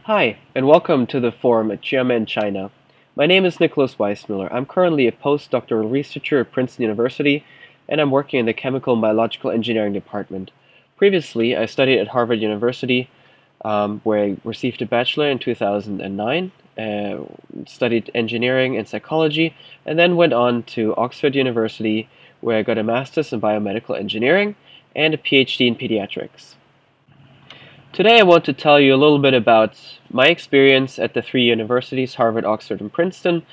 Hi, and welcome to the forum at Xiamen, China. My name is Nicholas Weissmuller. I'm currently a postdoctoral researcher at Princeton University, and I'm working in the Chemical and Biological Engineering department. Previously, I studied at Harvard University, where I received a bachelor in 2009, studied engineering and psychology, and then went on to Oxford University, where I got a master's in biomedical engineering and a PhD in pediatrics. Today I want to tell you a little bit about my experience at the three universities, Harvard, Oxford, and Princeton,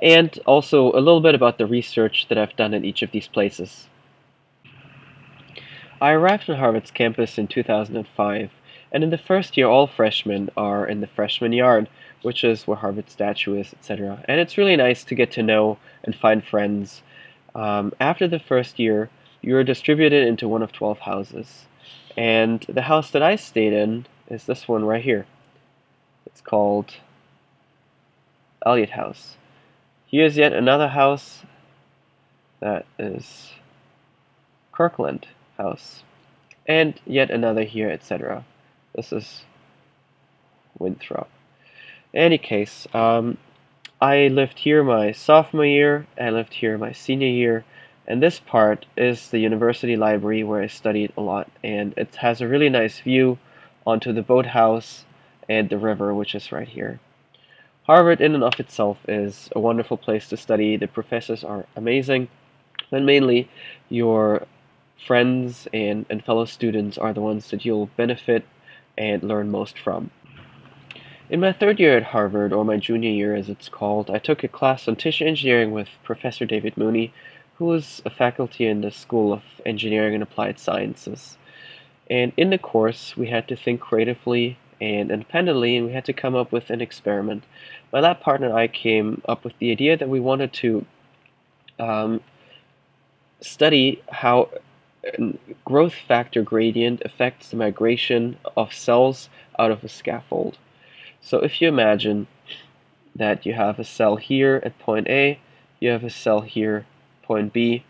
and also a little bit about the research that I've done at each of these places. I arrived on Harvard's campus in 2005, and in the first year all freshmen are in the freshman yard, which is where Harvard's statue is, etc. And it's really nice to get to know and find friends. After the first year, you're distributed into one of 12 houses. And the house that I stayed in is this one right here. It's called Elliott House. Here's yet another house that is Kirkland House. And yet another here, etc. This is Winthrop. In any case, I lived here my sophomore year, I lived here my senior year, and this part is the university library where I studied a lot, and it has a really nice view onto the boathouse and the river, which is right here. Harvard in and of itself is a wonderful place to study. The professors are amazing, and mainly your friends and fellow students are the ones that you'll benefit and learn most from. In my third year at Harvard, or my junior year as it's called, I took a class on tissue engineering with Professor David Mooney, who was a faculty in the School of Engineering and Applied Sciences. And in the course, we had to think creatively and independently, and we had to come up with an experiment. My lab partner and I came up with the idea that we wanted to study how a growth factor gradient affects the migration of cells out of a scaffold. So if you imagine that you have a cell here at point A, you have a cell here point B,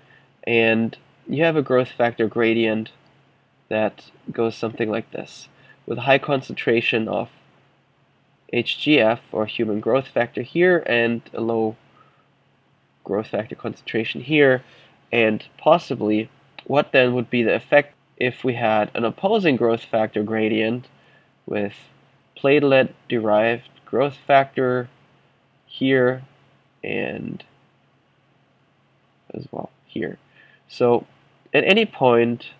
and you have a growth factor gradient that goes something like this, with a high concentration of HGF, or human growth factor, here, and a low growth factor concentration here, and possibly what then would be the effect if we had an opposing growth factor gradient with platelet-derived growth factor here and as well here. So at any point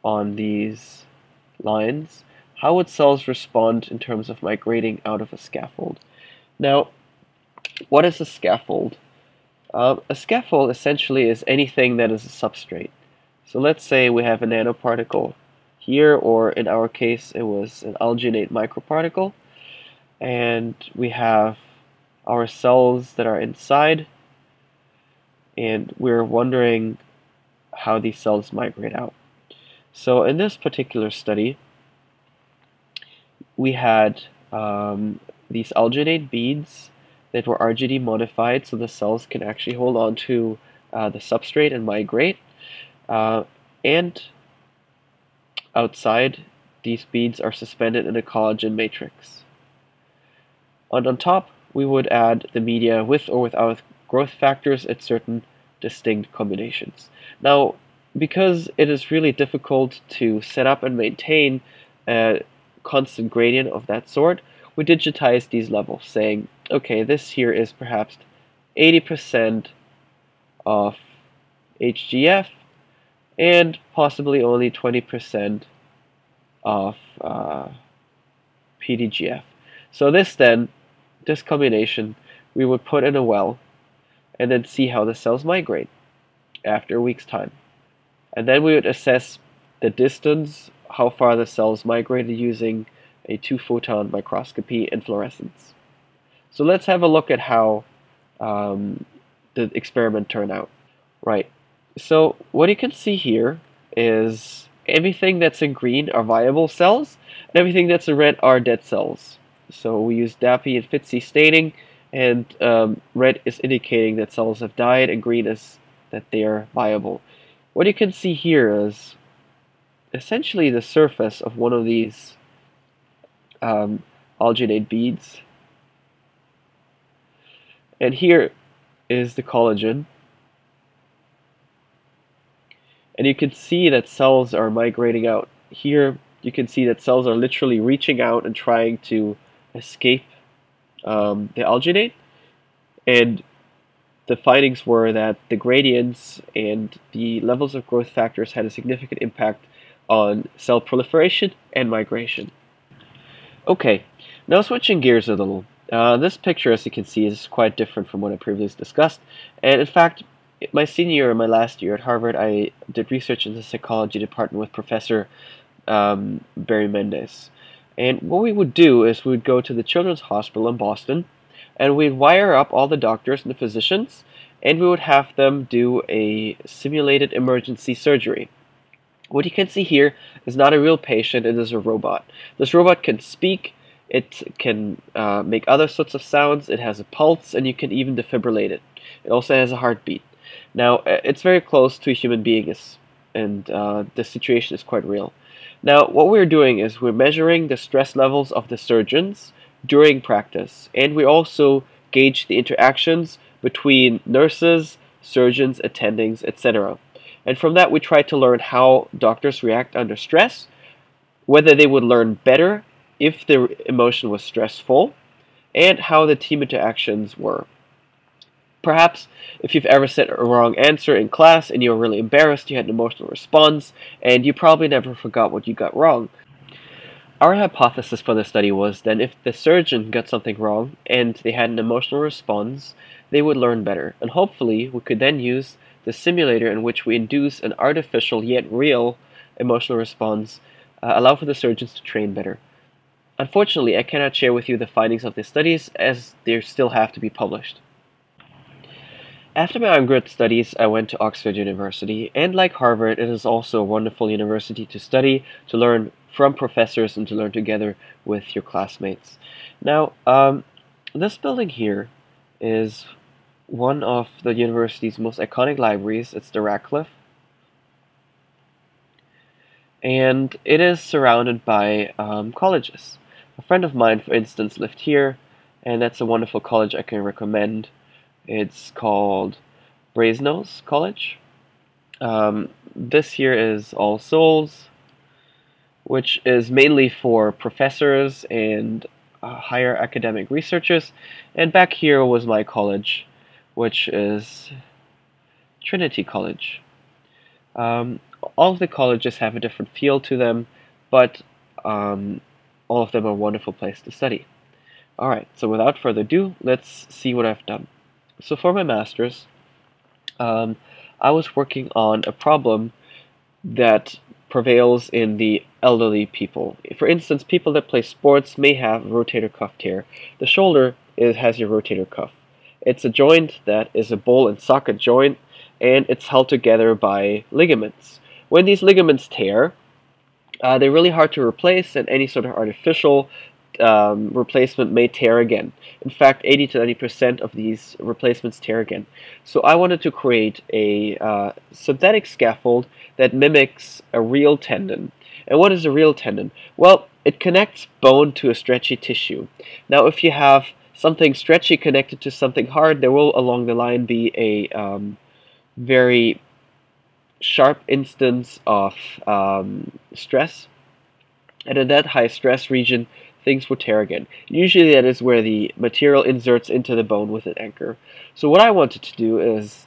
on these lines, how would cells respond in terms of migrating out of a scaffold? Now, what is a scaffold? A scaffold essentially is anything that is a substrate. So let's say we have a nanoparticle here, or in our case it was an alginate microparticle, and we have our cells that are inside, and we're wondering how these cells migrate out. So in this particular study, we had these alginate beads that were RGD modified so the cells can actually hold on to the substrate and migrate. And outside, these beads are suspended in a collagen matrix. And on top, we would add the media with or without growth factors at certain distinct combinations. Now, because it is really difficult to set up and maintain a constant gradient of that sort, we digitize these levels, saying, okay, this here is perhaps 80% of HGF and possibly only 20% of PDGF. So this combination, we would put in a well and then see how the cells migrate after a week's time. And then we would assess the distance, how far the cells migrated using a 2-photon microscopy and fluorescence. So let's have a look at how the experiment turned out. Right. So what you can see here is everything that's in green are viable cells, and everything that's in red are dead cells. So we use DAPI and FITC staining, and red is indicating that cells have died, and green is that they are viable. What you can see here is essentially the surface of one of these alginate beads. And here is the collagen. And you can see that cells are migrating out. Here you can see that cells are literally reaching out and trying to escape the alginate. And the findings were that the gradients and the levels of growth factors had a significant impact on cell proliferation and migration. Okay, now switching gears a little. This picture, as you can see, is quite different from what I previously discussed. And in fact, my senior year and my last year at Harvard, I did research in the psychology department with Professor Barry Mendez. And what we would do is we would go to the Children's Hospital in Boston, and we'd wire up all the doctors and the physicians, and we would have them do a simulated emergency surgery. What you can see here is not a real patient, it is a robot. This robot can speak, it can make other sorts of sounds, it has a pulse, and you can even defibrillate it. It also has a heartbeat. Now, it's very close to a human being, and the situation is quite real. Now, what we're doing is we're measuring the stress levels of the surgeons during practice, and we also gauge the interactions between nurses, surgeons, attendings, etc. And from that we try to learn how doctors react under stress, whether they would learn better if the emotion was stressful, and how the team interactions were. Perhaps if you've ever said a wrong answer in class and you were really embarrassed, you had an emotional response, and you probably never forgot what you got wrong. Our hypothesis for the study was that if the surgeon got something wrong and they had an emotional response, they would learn better. And hopefully we could then use the simulator in which we induce an artificial yet real emotional response, allow for the surgeons to train better. Unfortunately, I cannot share with you the findings of the studies as they still have to be published. After my undergrad studies, I went to Oxford University, and like Harvard, it is also a wonderful university to study, to learn from professors, and to learn together with your classmates. Now, this building here is one of the university's most iconic libraries. It's the Radcliffe. And it is surrounded by colleges. A friend of mine, for instance, lived here, and that's a wonderful college I can recommend. It's called Brasenose College. This here is All Souls, which is mainly for professors and higher academic researchers. And back here was my college, which is Trinity College. All of the colleges have a different feel to them, but all of them are a wonderful place to study. Alright, so without further ado, let's see what I've done. So for my master's, I was working on a problem that prevails in the elderly people. For instance, people that play sports may have a rotator cuff tear. The shoulder has your rotator cuff. It's a joint that is a ball and socket joint, and it's held together by ligaments. When these ligaments tear, they're really hard to replace, and any sort of artificial replacement may tear again. In fact, 80 to 90% of these replacements tear again. So I wanted to create a synthetic scaffold that mimics a real tendon. And what is a real tendon? Well, it connects bone to a stretchy tissue. Now, if you have something stretchy connected to something hard, there will along the line be a very sharp instance of stress. And in that high stress region, things will tear again. Usually that is where the material inserts into the bone with an anchor. So what I wanted to do is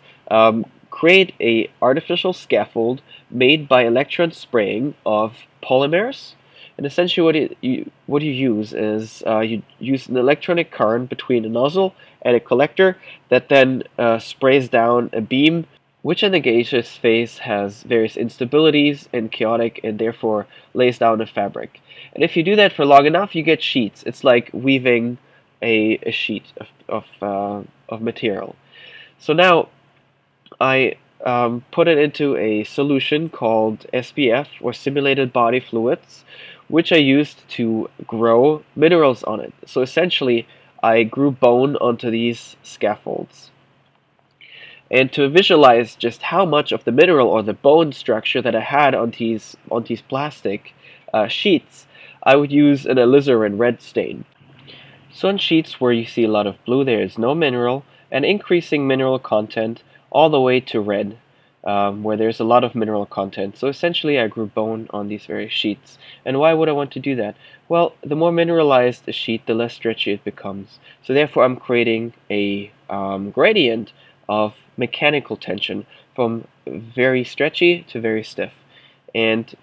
create a artificial scaffold made by electron spraying of polymers. And essentially what you use is you use an electronic current between a nozzle and a collector that then sprays down a beam, which in the gaseous phase has various instabilities and chaotic, and therefore lays down a fabric. And if you do that for long enough, you get sheets. It's like weaving a sheet of material. So now I put it into a solution called SBF, or simulated body fluids, which I used to grow minerals on it. So essentially, I grew bone onto these scaffolds. And to visualize just how much of the mineral or the bone structure that I had on these plastic sheets, I would use an alizarin red stain. So in sheets where you see a lot of blue, there is no mineral, and increasing mineral content all the way to red, where there's a lot of mineral content. So essentially I grew bone on these various sheets. And why would I want to do that? Well, the more mineralized a sheet, the less stretchy it becomes. So therefore I'm creating a gradient of mechanical tension from very stretchy to very stiff. And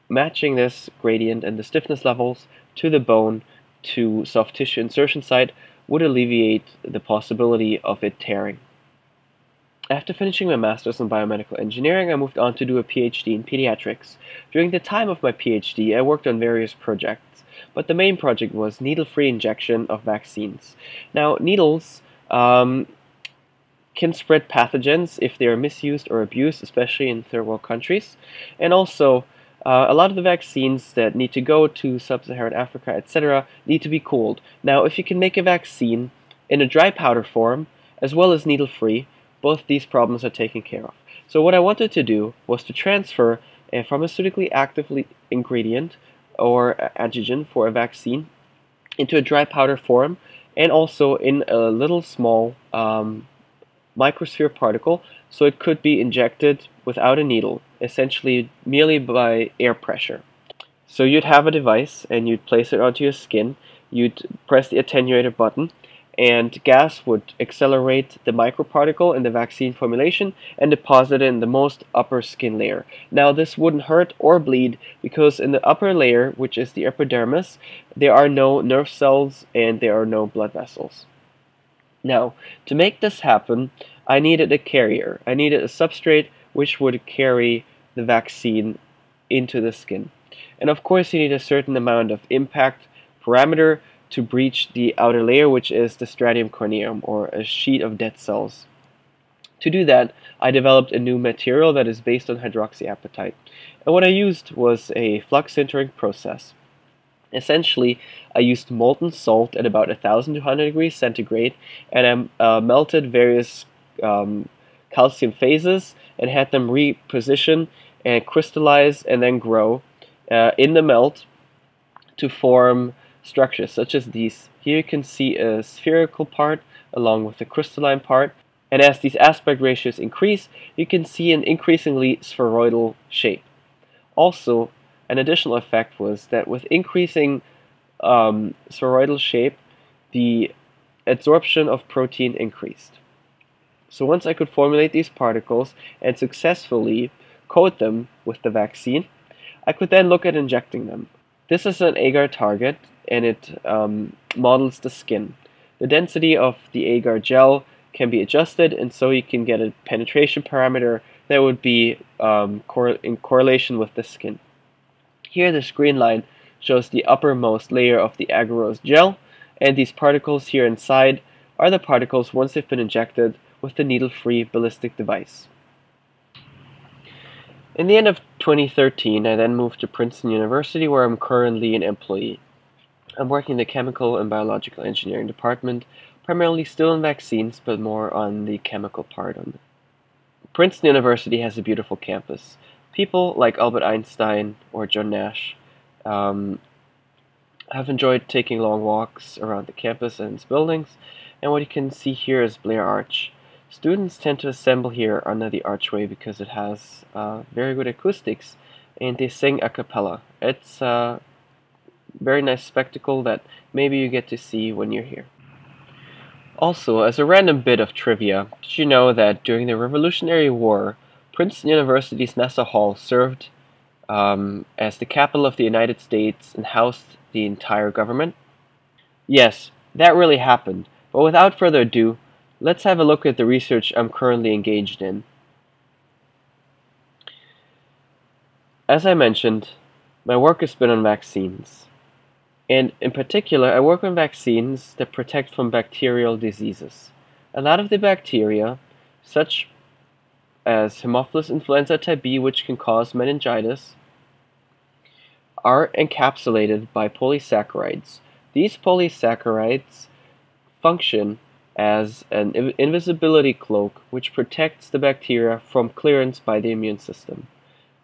matching this gradient and the stiffness levels to the bone to soft tissue insertion site would alleviate the possibility of it tearing. After finishing my master's in biomedical engineering, I moved on to do a PhD in pediatrics. During the time of my PhD, I worked on various projects, but the main project was needle-free injection of vaccines. Now, needles can spread pathogens if they are misused or abused, especially in third world countries. And also, a lot of the vaccines that need to go to sub-Saharan Africa, etc., need to be cooled. Now, if you can make a vaccine in a dry powder form, as well as needle-free, both these problems are taken care of. So what I wanted to do was to transfer a pharmaceutically active ingredient or antigen for a vaccine into a dry powder form, and also in a little small microsphere particle, so it could be injected without a needle, essentially merely by air pressure. So you'd have a device and you'd place it onto your skin, you'd press the attenuator button, and gas would accelerate the microparticle in the vaccine formulation and deposit it in the most upper skin layer. Now this wouldn't hurt or bleed because in the upper layer, which is the epidermis, there are no nerve cells and there are no blood vessels. Now, to make this happen, I needed a carrier. I needed a substrate which would carry the vaccine into the skin. And of course, you need a certain amount of impact parameter to breach the outer layer, which is the stratium corneum, or a sheet of dead cells. To do that, I developed a new material that is based on hydroxyapatite. And what I used was a flux sintering process. Essentially, I used molten salt at about 1,200 degrees centigrade, and I melted various calcium phases and had them reposition and crystallize and then grow in the melt to form structures such as these. Here you can see a spherical part along with the crystalline part, and as these aspect ratios increase, you can see an increasingly spheroidal shape. Also, an additional effect was that with increasing spheroidal shape, the absorption of protein increased. So once I could formulate these particles and successfully coat them with the vaccine, I could then look at injecting them. This is an agar target, and it models the skin. The density of the agar gel can be adjusted, and so you can get a penetration parameter that would be in correlation with the skin. Here this green line shows the uppermost layer of the agarose gel, and these particles here inside are the particles once they've been injected with the needle-free ballistic device. In the end of 2013, I then moved to Princeton University, where I'm currently an employee. I'm working in the chemical and biological engineering department, primarily still in vaccines, but more on the chemical part. Princeton University has a beautiful campus. People like Albert Einstein or John Nash have enjoyed taking long walks around the campus and its buildings, and what you can see here is Blair Arch. Students tend to assemble here under the archway because it has very good acoustics, and they sing a cappella. It's a very nice spectacle that maybe you get to see when you're here. Also, as a random bit of trivia, did you know that during the Revolutionary War, Princeton University's Nassau Hall served as the capital of the United States and housed the entire government? Yes, that really happened, but without further ado, let's have a look at the research I'm currently engaged in. As I mentioned, my work has been on vaccines. And in particular, I work on vaccines that protect from bacterial diseases. A lot of the bacteria, such as Haemophilus influenza type B, which can cause meningitis, are encapsulated by polysaccharides. These polysaccharides function as an invisibility cloak which protects the bacteria from clearance by the immune system.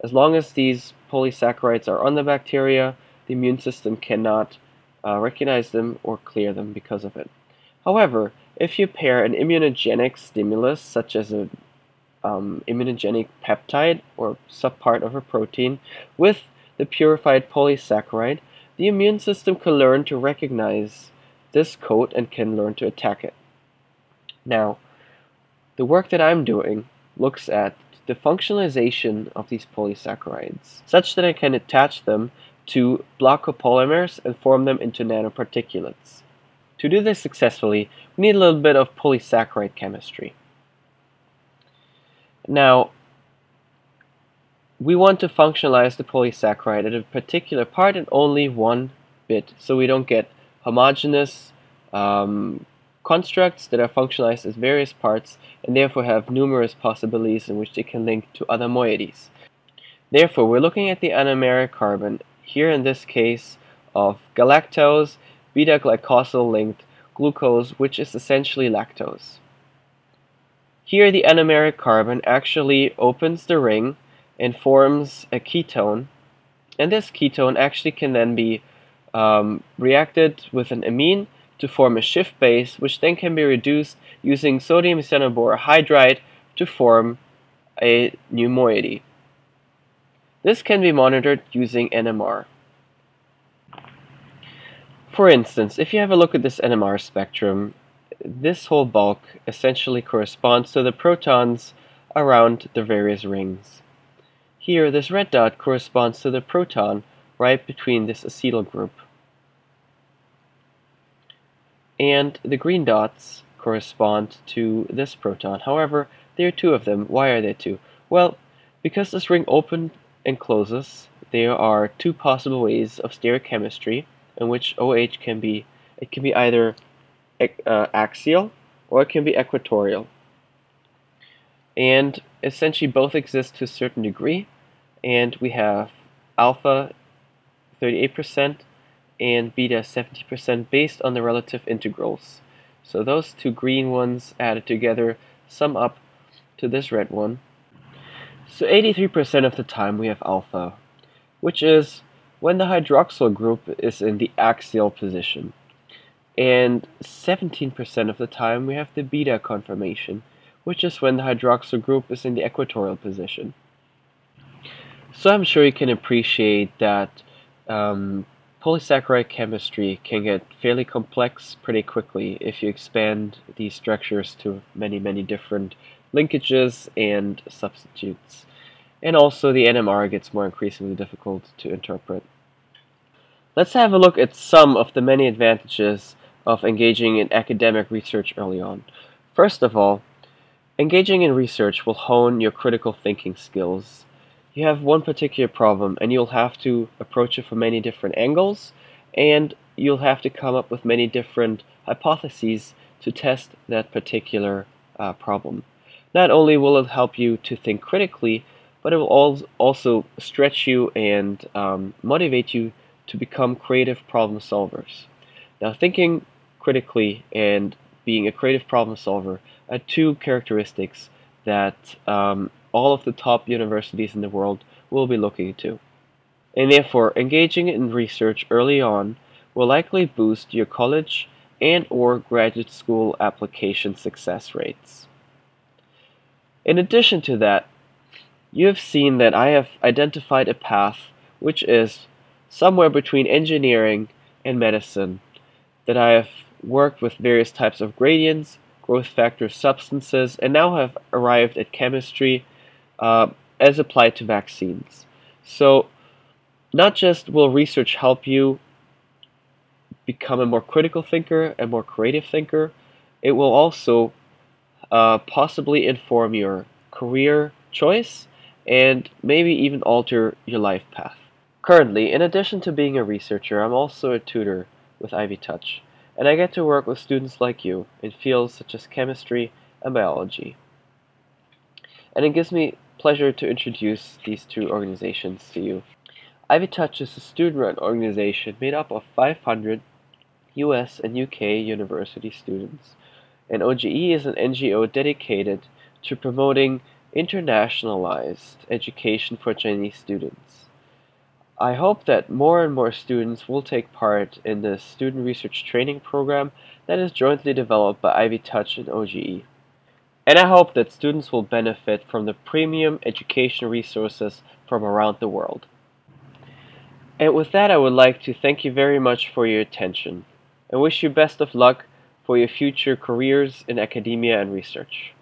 As long as these polysaccharides are on the bacteria, the immune system cannot recognize them or clear them because of it. However, if you pair an immunogenic stimulus, such as a immunogenic peptide or subpart of a protein, with the purified polysaccharide, the immune system can learn to recognize this coat and can learn to attack it. Now, the work that I'm doing looks at the functionalization of these polysaccharides, such that I can attach them to block copolymers and form them into nanoparticulates. To do this successfully, we need a little bit of polysaccharide chemistry. Now, we want to functionalize the polysaccharide at a particular part and only one bit, so we don't get homogeneous constructs that are functionalized as various parts and therefore have numerous possibilities in which they can link to other moieties. Therefore, we're looking at the anomeric carbon, here in this case of galactose, beta-glycosyl linked glucose, which is essentially lactose. Here the anomeric carbon actually opens the ring and forms a ketone, and this ketone actually can then be reacted with an amine to form a Schiff base, which then can be reduced using sodium cyanoborohydride to form a new moiety. This can be monitored using NMR. For instance, if you have a look at this NMR spectrum, this whole bulk essentially corresponds to the protons around the various rings. Here, this red dot corresponds to the proton right between this acetyl group. And the green dots correspond to this proton. However, there are two of them. Why are there two? Well, because this ring opens and closes, there are two possible ways of stereochemistry in which OH can be, it can be either axial or it can be equatorial. And essentially both exist to a certain degree, and we have alpha 38% and beta 70% based on the relative integrals. So those two green ones added together sum up to this red one. So 83% of the time we have alpha, which is when the hydroxyl group is in the axial position. And 17% of the time we have the beta conformation, which is when the hydroxyl group is in the equatorial position. So I'm sure you can appreciate that polysaccharide chemistry can get fairly complex pretty quickly if you expand these structures to many different linkages and substitutes. And also the NMR gets more increasingly difficult to interpret. Let's have a look at some of the many advantages of engaging in academic research early on. First of all, engaging in research will hone your critical thinking skills. You have one particular problem and you'll have to approach it from many different angles, and you'll have to come up with many different hypotheses to test that particular problem. Not only will it help you to think critically, but it will also stretch you and motivate you to become creative problem solvers. Now, thinking critically and being a creative problem solver are two characteristics that all of the top universities in the world will be looking to. And therefore, engaging in research early on will likely boost your college and or graduate school application success rates. In addition to that, you have seen that I have identified a path which is somewhere between engineering and medicine, that I have worked with various types of gradients, growth factor substances, and now have arrived at chemistry as applied to vaccines. So not just will research help you become a more critical thinker, a more creative thinker, it will also possibly inform your career choice and maybe even alter your life path. Currently, in addition to being a researcher, I'm also a tutor with Ivy Touch, and I get to work with students like you in fields such as chemistry and biology. And it gives me pleasure to introduce these two organizations to you. Ivy Touch is a student-run organization made up of 500 US and UK university students, and OGE is an NGO dedicated to promoting internationalized education for Chinese students. I hope that more and more students will take part in the student research training program that is jointly developed by Ivy Touch and OGE. And I hope that students will benefit from the premium education resources from around the world. And with that, I would like to thank you very much for your attention and wish you best of luck for your future careers in academia and research.